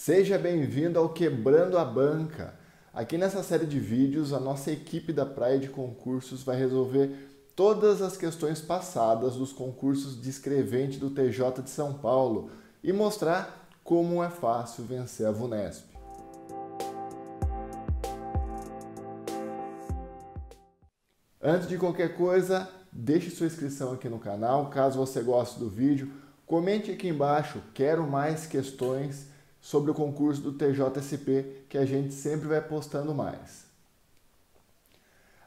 Seja bem-vindo ao Quebrando a Banca. Aqui nessa série de vídeos, a nossa equipe da Praia de Concursos vai resolver todas as questões passadas dos concursos de escrevente do TJ de São Paulo e mostrar como é fácil vencer a VUNESP. Antes de qualquer coisa, deixe sua inscrição aqui no canal, caso você goste do vídeo. Comente aqui embaixo, quero mais questões sobre o concurso do TJSP, que a gente sempre vai postando mais.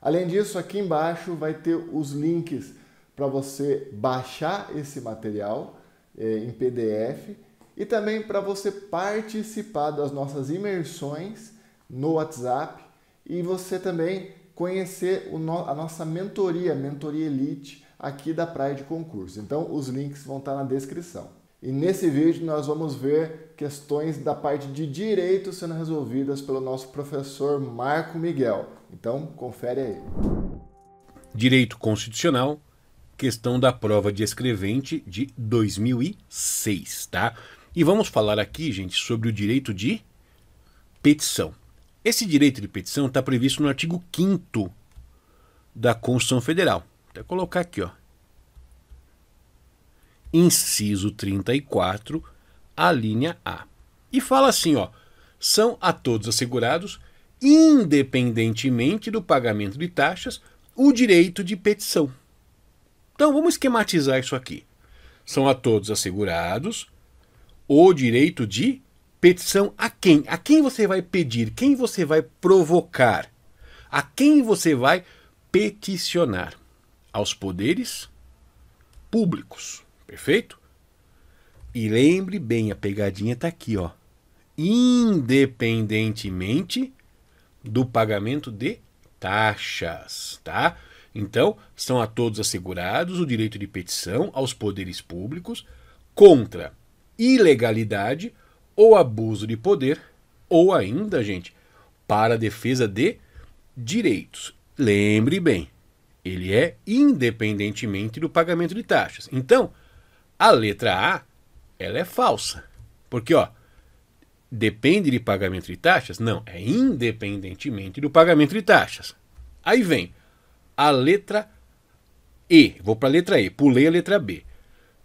Além disso, aqui embaixo vai ter os links para você baixar esse material em PDF e também para você participar das nossas imersões no WhatsApp e você também conhecer a nossa mentoria Elite aqui da Praia de Concurso. Então, os links vão estar na descrição. E nesse vídeo nós vamos ver questões da parte de direito sendo resolvidas pelo nosso professor Marco Miguel. Então, confere aí. Direito Constitucional, questão da prova de escrevente de 2006, tá? E vamos falar aqui, gente, sobre o direito de petição. Esse direito de petição está previsto no artigo 5º da Constituição Federal. Vou até colocar aqui, ó. Inciso 34, a linha A. E fala assim, ó, são a todos assegurados, independentemente do pagamento de taxas, o direito de petição. Então vamos esquematizar isso aqui. São a todos assegurados o direito de petição a quem? A quem você vai pedir? Quem você vai provocar? A quem você vai peticionar? Aos poderes públicos. Perfeito? E lembre bem, a pegadinha está aqui, ó. Independentemente do pagamento de taxas, tá? Então, são a todos assegurados o direito de petição aos poderes públicos contra ilegalidade ou abuso de poder, ou ainda, gente, para a defesa de direitos. Lembre bem, ele é independentemente do pagamento de taxas. Então, a letra A, ela é falsa. Porque, ó, depende de pagamento de taxas? Não, é independentemente do pagamento de taxas. Aí vem a letra E. Vou para a letra E, pulei a letra B.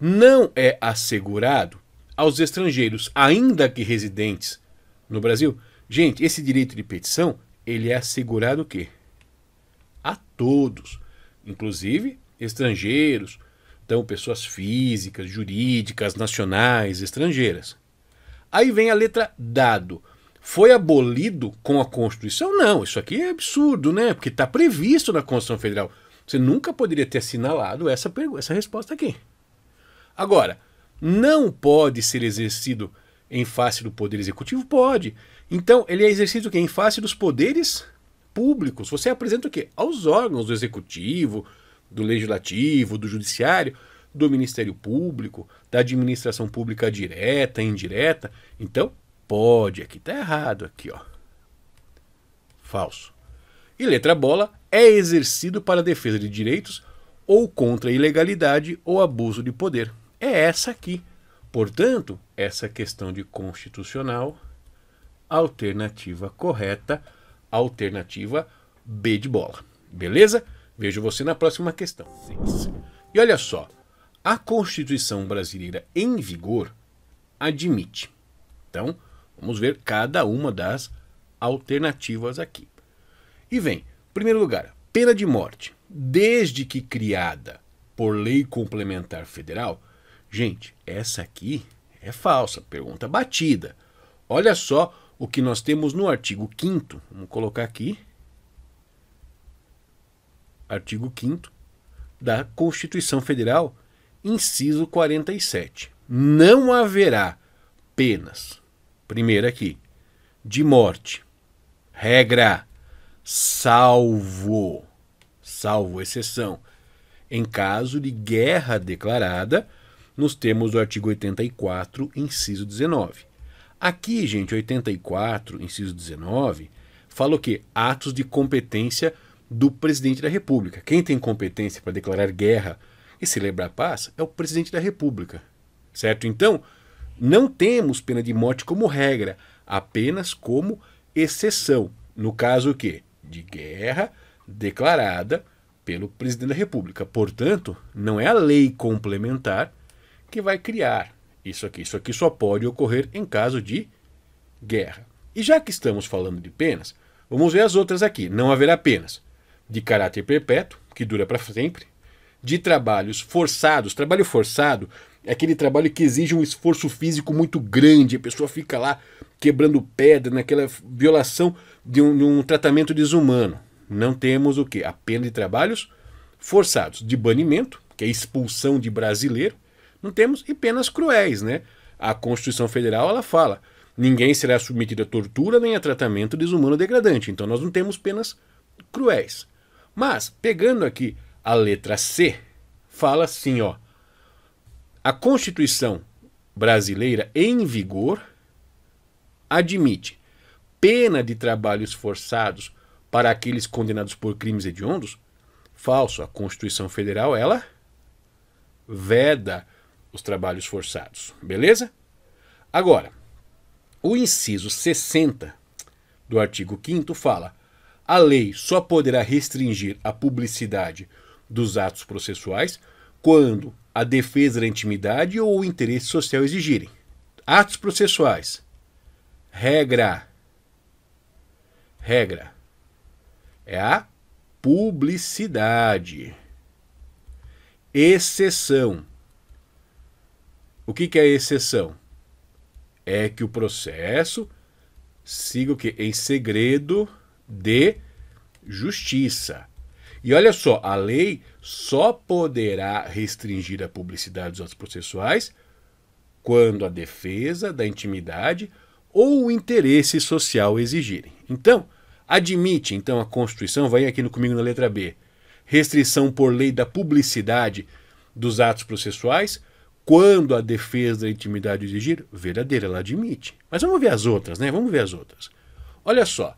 Não é assegurado aos estrangeiros, ainda que residentes no Brasil. Gente, esse direito de petição, ele é assegurado o quê? A todos, inclusive estrangeiros. Então, pessoas físicas, jurídicas, nacionais, estrangeiras. Aí vem a letra dado. Foi abolido com a Constituição? Não, isso aqui é absurdo, né? Porque está previsto na Constituição Federal. Você nunca poderia ter assinalado essa resposta aqui. Agora, não pode ser exercido em face do Poder Executivo? Pode. Então, ele é exercido o quê? Em face dos poderes públicos. Você apresenta o quê? Aos órgãos do Executivo, do Legislativo, do Judiciário, do Ministério Público, da administração pública direta, indireta. Então, pode. Aqui está errado, aqui, ó. Falso. E letra bola, é exercido para a defesa de direitos ou contra a ilegalidade ou abuso de poder. É essa aqui. Portanto, essa questão de constitucional, alternativa correta, alternativa B de bola. Beleza? Vejo você na próxima questão. E olha só, a Constituição brasileira em vigor admite. Então, vamos ver cada uma das alternativas aqui. E vem, em primeiro lugar, pena de morte, desde que criada por lei complementar federal. Gente, essa aqui é falsa, pergunta batida. Olha só o que nós temos no artigo 5º, vamos colocar aqui. Artigo 5º da Constituição Federal, inciso 47. Não haverá penas, primeiro aqui, de morte, regra, salvo exceção, em caso de guerra declarada, nos termos do artigo 84, inciso 19. Aqui, gente, 84, inciso 19, fala o quê? Atos de competência do presidente da República. Quem tem competência para declarar guerra e celebrar paz é o presidente da República, certo? Então, Não temos pena de morte como regra, apenas como exceção. No caso o quê? De guerra declarada pelo presidente da República. Portanto, não é a lei complementar que vai criar isso aqui. Isso aqui só pode ocorrer em caso de guerra. E já que estamos falando de penas, vamos ver as outras aqui. Não haverá penas de caráter perpétuo, que dura para sempre, de trabalhos forçados. Trabalho forçado é aquele trabalho que exige um esforço físico muito grande, a pessoa fica lá quebrando pedra, naquela violação de um tratamento desumano. Não temos o quê? A pena de trabalhos forçados, de banimento, que é expulsão de brasileiro. Não temos, e penas cruéis, né? A Constituição Federal, ela fala, ninguém será submetido a tortura nem a tratamento desumano ou degradante. Então nós não temos penas cruéis. Mas, pegando aqui a letra C, fala assim, ó, a Constituição brasileira em vigor admite pena de trabalhos forçados para aqueles condenados por crimes hediondos. Falso, a Constituição Federal, ela veda os trabalhos forçados, beleza? Agora, o inciso 60 do artigo 5º fala: a lei só poderá restringir a publicidade dos atos processuais quando a defesa da intimidade ou o interesse social exigirem. Atos processuais. Regra é a publicidade. Exceção. O que é a exceção? É que o processo siga o quê? Em segredo de justiça. E olha só, a lei só poderá restringir a publicidade dos atos processuais quando a defesa da intimidade ou o interesse social exigirem. Então, admite a Constituição, vai aqui comigo na letra B, restrição por lei da publicidade dos atos processuais quando a defesa da intimidade exigir? Verdadeira, ela admite. Mas vamos ver as outras, né? Vamos ver as outras. Olha só,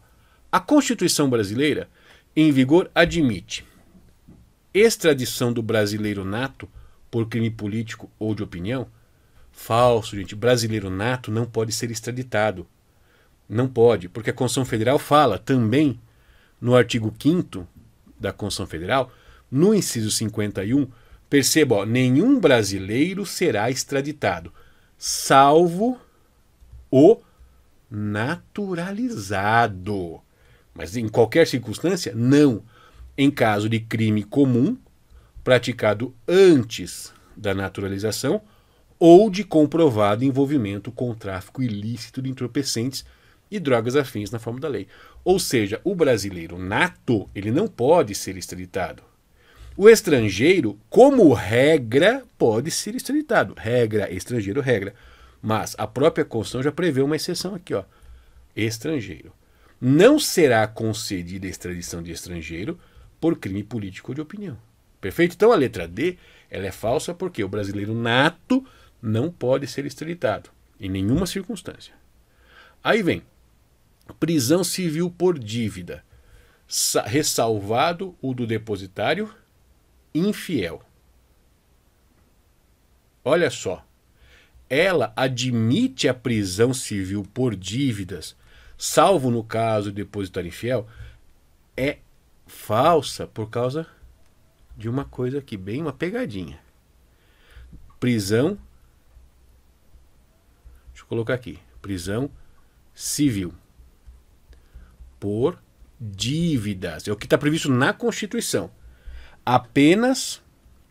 a Constituição brasileira em vigor admite extradição do brasileiro nato por crime político ou de opinião. Falso, gente. Brasileiro nato não pode ser extraditado. Não pode, porque a Constituição Federal fala também, no artigo 5º da Constituição Federal, no inciso 51, perceba, ó, nenhum brasileiro será extraditado, salvo o naturalizado. Mas em qualquer circunstância, não. Em caso de crime comum, praticado antes da naturalização, ou de comprovado envolvimento com tráfico ilícito de entorpecentes e drogas afins na forma da lei. Ou seja, o brasileiro nato, ele não pode ser extraditado. O estrangeiro, como regra, pode ser extraditado. Regra, estrangeiro, regra. Mas a própria Constituição já prevê uma exceção aqui, ó. Estrangeiro. Não será concedida a extradição de estrangeiro por crime político ou de opinião. Perfeito? Então a letra D, ela é falsa porque o brasileiro nato não pode ser extraditado em nenhuma circunstância. Aí vem prisão civil por dívida, ressalvado o do depositário infiel. Olha só, ela admite a prisão civil por dívidas, salvo no caso do depositário infiel, é falsa por causa de uma coisa aqui, bem uma pegadinha. Prisão, deixa eu colocar aqui, prisão civil por dívidas, é o que está previsto na Constituição. Apenas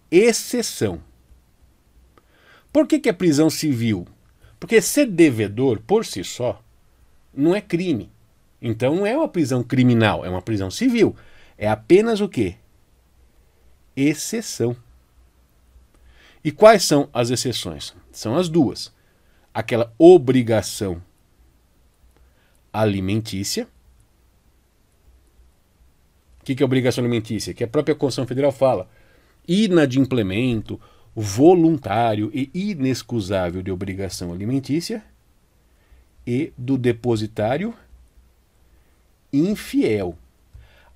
exceção. Por que é prisão civil? Porque ser devedor por si só não é crime. Então não é uma prisão criminal, é uma prisão civil. É apenas o quê? Exceção. E quais são as exceções? São as duas. Aquela obrigação alimentícia. O que é obrigação alimentícia? Que a própria Constituição Federal fala. Inadimplemento voluntário e inexcusável de obrigação alimentícia e do depositário infiel.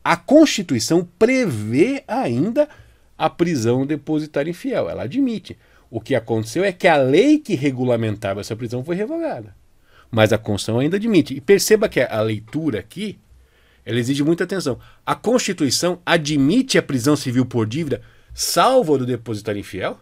A Constituição prevê ainda a prisão do depositário infiel. Ela admite. O que aconteceu é que a lei que regulamentava essa prisão foi revogada. Mas a Constituição ainda admite. E perceba que a leitura aqui, ela exige muita atenção. A Constituição admite a prisão civil por dívida, salvo a do depositário infiel?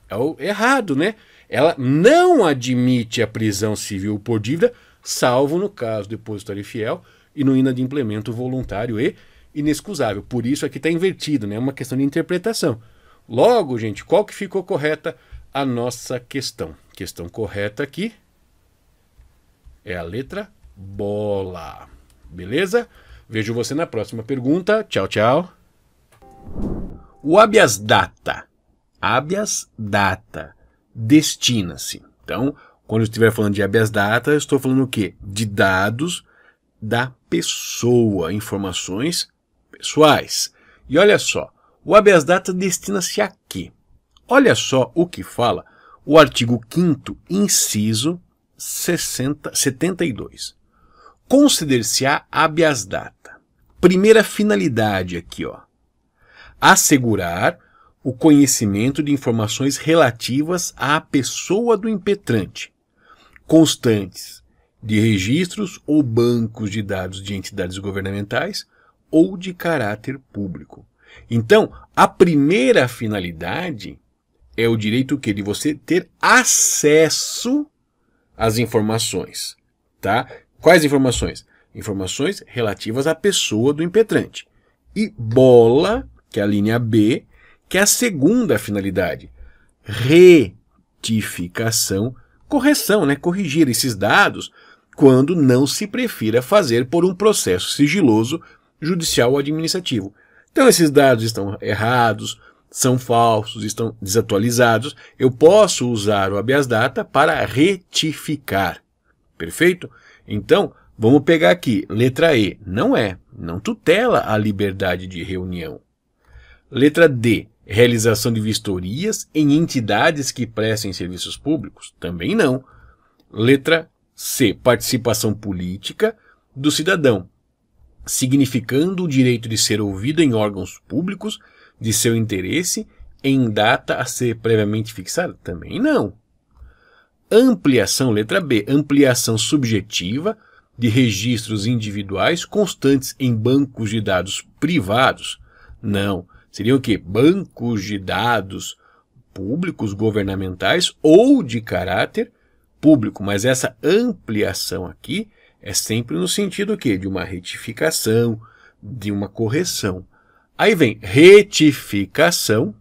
É o errado, né? Ela não admite a prisão civil por dívida, salvo no caso do depositário infiel e no inadimplemento voluntário e inexcusável. Por isso aqui está invertido, né? É uma questão de interpretação. Logo, gente, qual que ficou correta? A nossa questão. Questão correta aqui é a letra bola. Beleza? Vejo você na próxima pergunta. Tchau, tchau. O habeas data. Habeas data. Destina-se. Então, quando eu estiver falando de habeas data, eu estou falando o quê? De dados da pessoa, informações pessoais. E olha só, o habeas data destina-se a quê? Olha só o que fala o artigo 5º, inciso 72. Conceder-se-á habeas data. Primeira finalidade aqui, ó. Assegurar o conhecimento de informações relativas à pessoa do impetrante, constantes de registros ou bancos de dados de entidades governamentais ou de caráter público. Então, a primeira finalidade é o direito de você ter acesso às informações, tá? Quais informações? Informações relativas à pessoa do impetrante. E bola, que é a linha B, que é a segunda finalidade. Retificação, correção, né? Corrigir esses dados quando não se prefira fazer por um processo sigiloso, judicial ou administrativo. Então esses dados estão errados, são falsos, estão desatualizados. Eu posso usar o habeas data para retificar. Perfeito? Então, vamos pegar aqui, letra E. Não tutela a liberdade de reunião. Letra D. Realização de vistorias em entidades que prestem serviços públicos? Também não. Letra C. Participação política do cidadão, significando o direito de ser ouvido em órgãos públicos de seu interesse em data a ser previamente fixada? Também não. Ampliação, letra B. Ampliação subjetiva de registros individuais constantes em bancos de dados privados? Não. Seriam o quê? Bancos de dados públicos, governamentais ou de caráter público. Mas essa ampliação aqui é sempre no sentido o quê? De uma retificação, de uma correção. Aí vem retificação,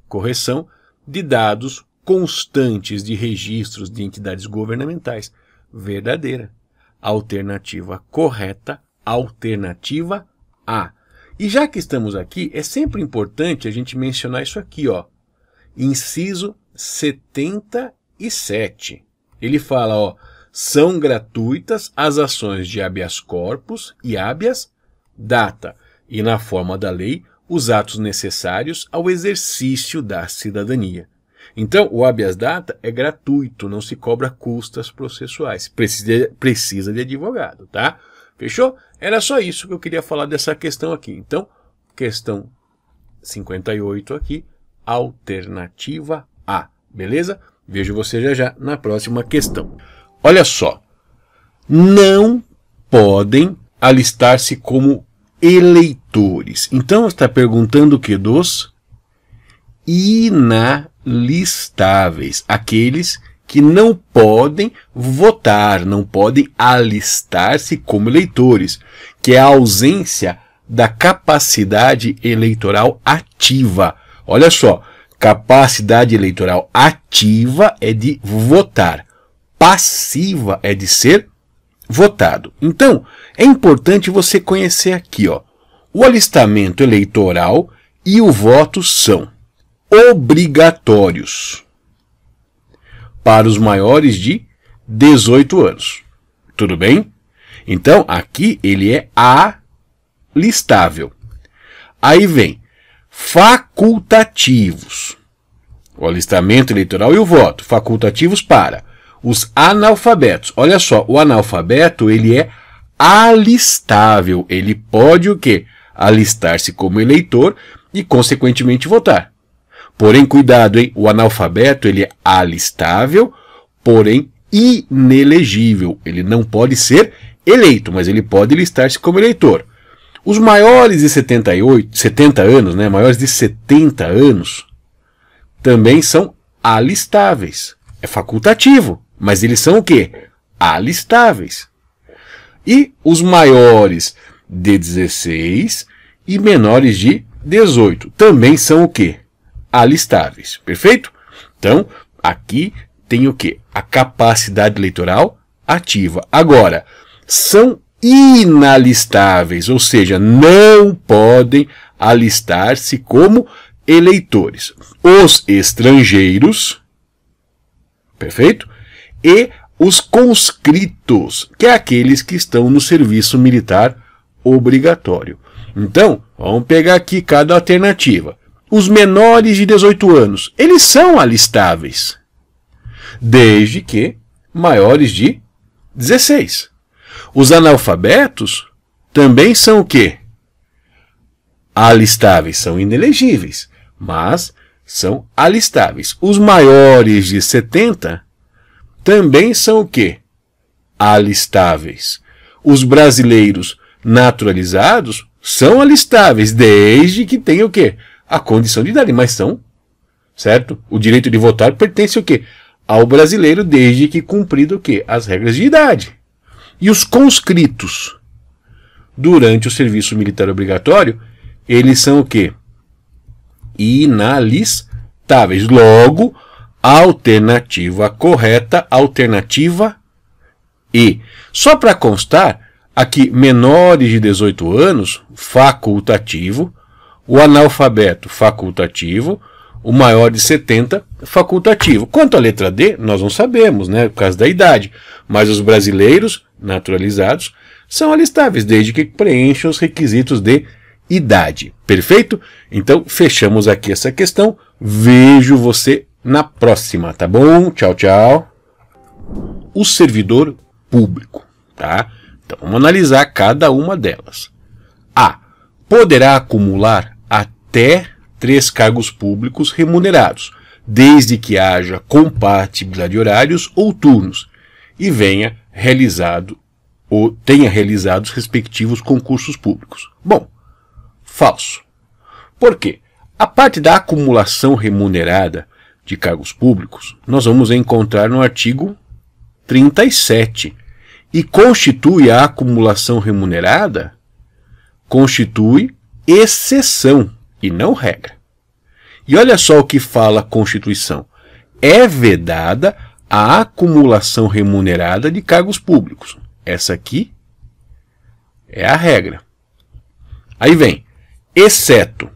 correção de dados constantes de registros de entidades governamentais. Verdadeira. Alternativa correta, alternativa A. E já que estamos aqui, é sempre importante a gente mencionar isso aqui, ó. Inciso 77. Ele fala, ó, são gratuitas as ações de habeas corpus e habeas data, e na forma da lei, os atos necessários ao exercício da cidadania. Então, o habeas data é gratuito, não se cobra custas processuais. Precisa de advogado, tá? Fechou? Era só isso que eu queria falar dessa questão aqui. Então, questão 58 aqui, alternativa A. Beleza? Vejo você já já na próxima questão. Olha só. Não podem alistar-se como eleitores. Então, está perguntando o que? Dos inalistáveis. Aqueles que não podem votar, não podem alistar-se como eleitores, que é a ausência da capacidade eleitoral ativa. Olha só, capacidade eleitoral ativa é de votar, passiva é de ser votado. Então, é importante você conhecer aqui, ó, o alistamento eleitoral e o voto são obrigatórios para os maiores de 18 anos. Tudo bem? Então, aqui ele é alistável. Aí vem facultativos. O alistamento eleitoral e o voto. Facultativos para os analfabetos. Olha só, o analfabeto, ele é alistável. Ele pode o quê? Alistar-se como eleitor e, consequentemente, votar. Porém, cuidado, hein? O analfabeto ele é alistável, porém inelegível. Ele não pode ser eleito, mas ele pode listar-se como eleitor. Os maiores de 70 anos, né? Maiores de 70 anos, também são alistáveis. É facultativo, mas eles são o quê? Alistáveis. E os maiores de 16 e menores de 18 também são o quê? Alistáveis. Perfeito? Então, aqui tem o quê? A capacidade eleitoral ativa. Agora, são inalistáveis, ou seja, não podem alistar-se como eleitores. Os estrangeiros, perfeito? E os conscritos, que é aqueles que estão no serviço militar obrigatório. Então, vamos pegar aqui cada alternativa. Os menores de 18 anos, eles são alistáveis, desde que maiores de 16. Os analfabetos também são o quê? Alistáveis, são inelegíveis, mas são alistáveis. Os maiores de 70 também são o quê? Alistáveis. Os brasileiros naturalizados são alistáveis, desde que tenham o quê? A condição de idade, mas são, certo? O direito de votar pertence o quê? Ao brasileiro, desde que cumprido o quê? As regras de idade. E os conscritos, durante o serviço militar obrigatório, eles são o quê? Inalistáveis. Logo, alternativa correta, alternativa E. Só para constar, aqui, menores de 18 anos, facultativo, o analfabeto, facultativo, o maior de 70, facultativo. Quanto à letra D, nós não sabemos, né, por causa da idade, mas os brasileiros naturalizados são alistáveis, desde que preencham os requisitos de idade. Perfeito? Então, fechamos aqui essa questão. Vejo você na próxima, tá bom? Tchau, tchau. O servidor público, tá? Então, vamos analisar cada uma delas. A. Poderá acumular até 3 cargos públicos remunerados, desde que haja compatibilidade de horários ou turnos e tenha realizado os respectivos concursos públicos. Bom, falso. Por quê? A parte da acumulação remunerada de cargos públicos, nós vamos encontrar no artigo 37. E constitui a acumulação remunerada, constitui exceção e não regra. E olha só o que fala a Constituição. É vedada a acumulação remunerada de cargos públicos. Essa aqui é a regra. Aí vem, exceto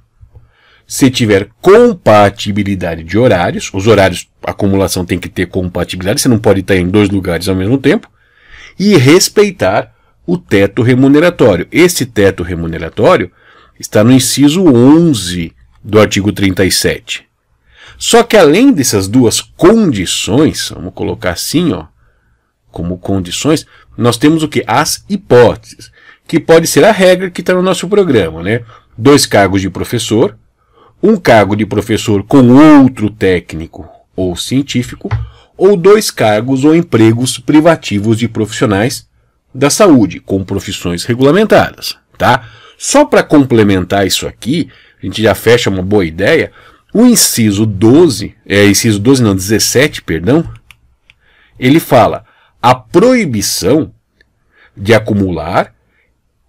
se tiver compatibilidade de horários. Os horários, a acumulação tem que ter compatibilidade, você não pode estar em 2 lugares ao mesmo tempo. E respeitar o teto remuneratório. Esse teto remuneratório está no inciso 11 do artigo 37. Só que além dessas duas condições, vamos colocar assim, ó, como condições, nós temos o quê? As hipóteses, que pode ser a regra que está no nosso programa, né? 2 cargos de professor, 1 cargo de professor com outro técnico ou científico, ou 2 cargos ou empregos privativos de profissionais da saúde, com profissões regulamentadas, tá? Só para complementar isso aqui, a gente já fecha uma boa ideia, o inciso 17, ele fala, a proibição de acumular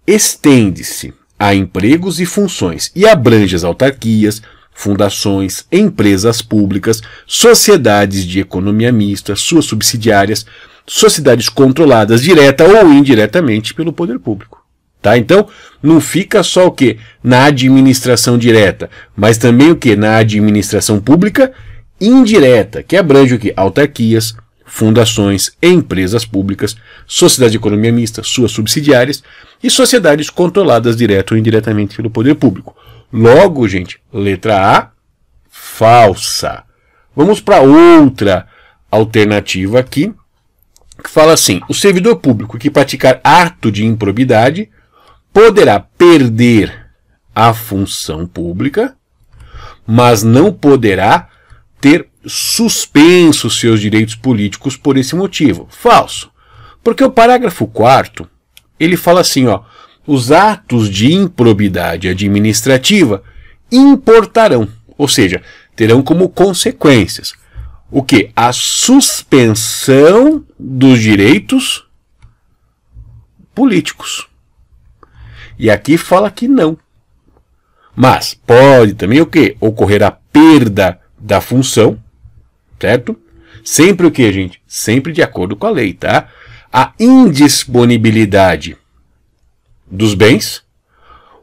estende-se a empregos e funções e abrange as autarquias, fundações, empresas públicas, sociedades de economia mista, suas subsidiárias, sociedades controladas direta ou indiretamente pelo poder público. Tá? Então, não fica só o quê? Na administração direta, mas também o quê? Na administração pública indireta, que abrange o quê? Autarquias, fundações, empresas públicas, sociedades de economia mista, suas subsidiárias e sociedades controladas direta ou indiretamente pelo poder público. Logo, gente, letra A, falsa. Vamos para outra alternativa aqui, que fala assim, o servidor público que praticar ato de improbidade poderá perder a função pública, mas não poderá ter suspenso seus direitos políticos por esse motivo. Falso. Porque o parágrafo 4º, ele fala assim, ó, os atos de improbidade administrativa importarão, ou seja, terão como consequências o quê? A suspensão dos direitos políticos. E aqui fala que não. Mas pode também o quê? Ocorrer a perda da função, certo? Sempre o quê, gente? Sempre de acordo com a lei, tá? A indisponibilidade dos bens,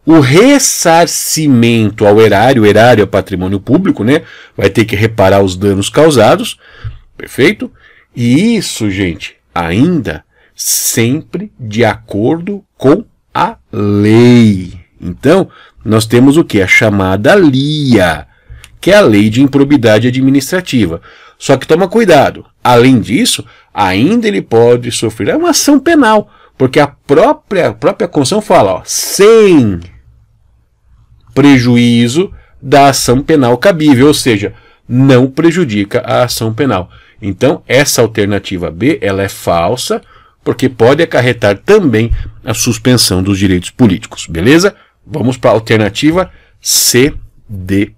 o ressarcimento ao erário, o erário é patrimônio público, né? Vai ter que reparar os danos causados, perfeito? E isso, gente, ainda sempre de acordo com a lei. Então, nós temos o que? A chamada LIA, que é a Lei de Improbidade Administrativa. Só que toma cuidado, além disso, ainda ele pode sofrer uma ação penal, porque a própria Constituição fala, ó, sem prejuízo da ação penal cabível, ou seja, não prejudica a ação penal. Então, essa alternativa B, ela é falsa, porque pode acarretar também a suspensão dos direitos políticos, beleza? Vamos para a alternativa C, D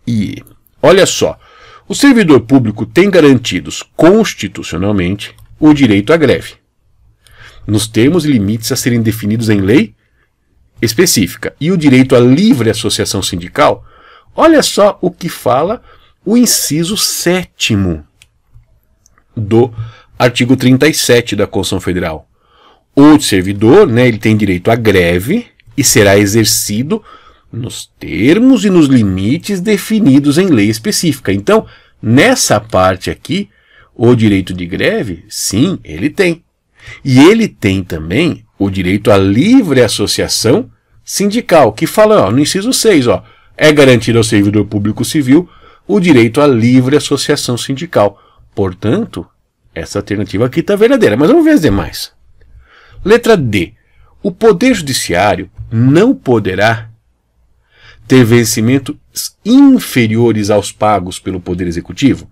e E. Olha só, o servidor público tem garantidos constitucionalmente o direito à greve, nos termos e limites a serem definidos em lei específica, e o direito à livre associação sindical. Olha só o que fala o inciso 7º do artigo 37 da Constituição Federal. O servidor, né, ele tem direito à greve e será exercido nos termos e nos limites definidos em lei específica. Então, nessa parte aqui, o direito de greve, sim, ele tem. E ele tem também o direito à livre associação sindical, que fala, ó, no inciso 6, ó, é garantido ao servidor público civil o direito à livre associação sindical. Portanto, essa alternativa aqui está verdadeira. Mas vamos ver as demais. Letra D. O Poder Judiciário não poderá ter vencimentos inferiores aos pagos pelo Poder Executivo.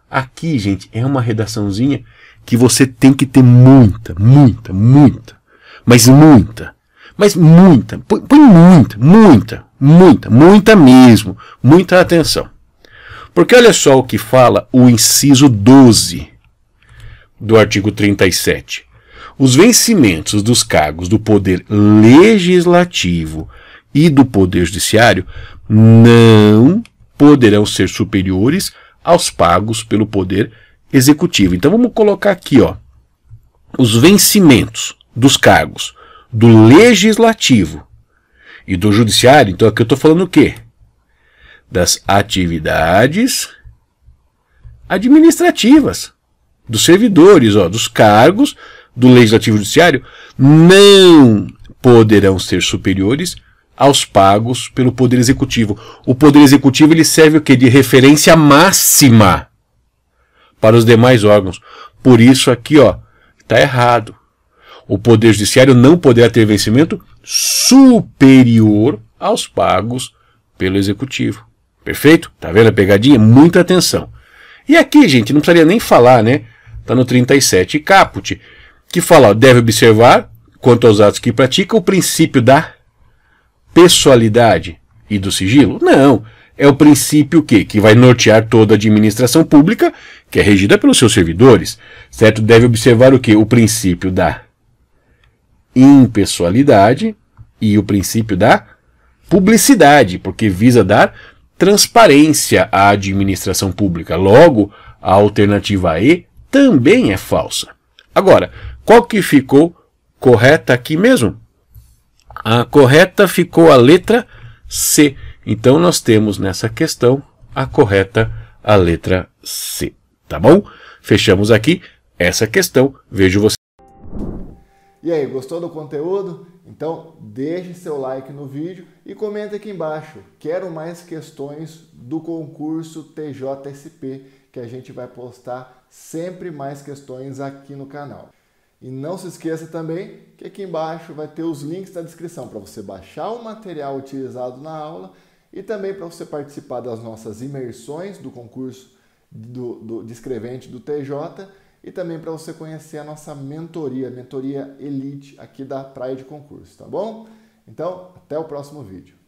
Aqui, gente, é uma redaçãozinha que você tem que ter muita mesmo, muita atenção. Porque olha só o que fala o inciso 12 do artigo 37. Os vencimentos dos cargos do Poder Legislativo e do Poder Judiciário não poderão ser superiores aos pagos pelo Poder Executivo. Então vamos colocar aqui, ó, os vencimentos dos cargos do Legislativo e do Judiciário. Então aqui eu estou falando o quê? Das atividades administrativas, dos servidores, ó, dos cargos do Legislativo e Judiciário não poderão ser superiores aos pagos pelo Poder Executivo. O Poder Executivo ele serve o quê? De referência máxima para os demais órgãos. Por isso aqui, ó, está errado. O Poder Judiciário não poderá ter vencimento superior aos pagos pelo Executivo. Perfeito? Tá vendo a pegadinha? Muita atenção. E aqui, gente, não precisaria nem falar, né? Está no 37 caput, que fala, ó, deve observar, quanto aos atos que pratica, o princípio da pessoalidade e do sigilo? Não. É o princípio que vai nortear toda a administração pública, que é regida pelos seus servidores, certo? Deve observar o quê? O princípio da impessoalidade e o princípio da publicidade, porque visa dar transparência à administração pública. Logo, a alternativa E também é falsa. Agora, qual que ficou correta aqui mesmo? A correta ficou a letra C. Então, nós temos nessa questão a correta, a letra C. Tá bom? Fechamos aqui essa questão. Vejo você. E aí, gostou do conteúdo? Então, deixe seu like no vídeo e comenta aqui embaixo. Quero mais questões do concurso TJSP, que a gente vai postar sempre mais questões aqui no canal. E não se esqueça também que aqui embaixo vai ter os links na descrição para você baixar o material utilizado na aula e também para você participar das nossas imersões do concurso de escrevente do TJ e também para você conhecer a nossa mentoria Elite aqui da Praia de Concurso, tá bom? Então, até o próximo vídeo.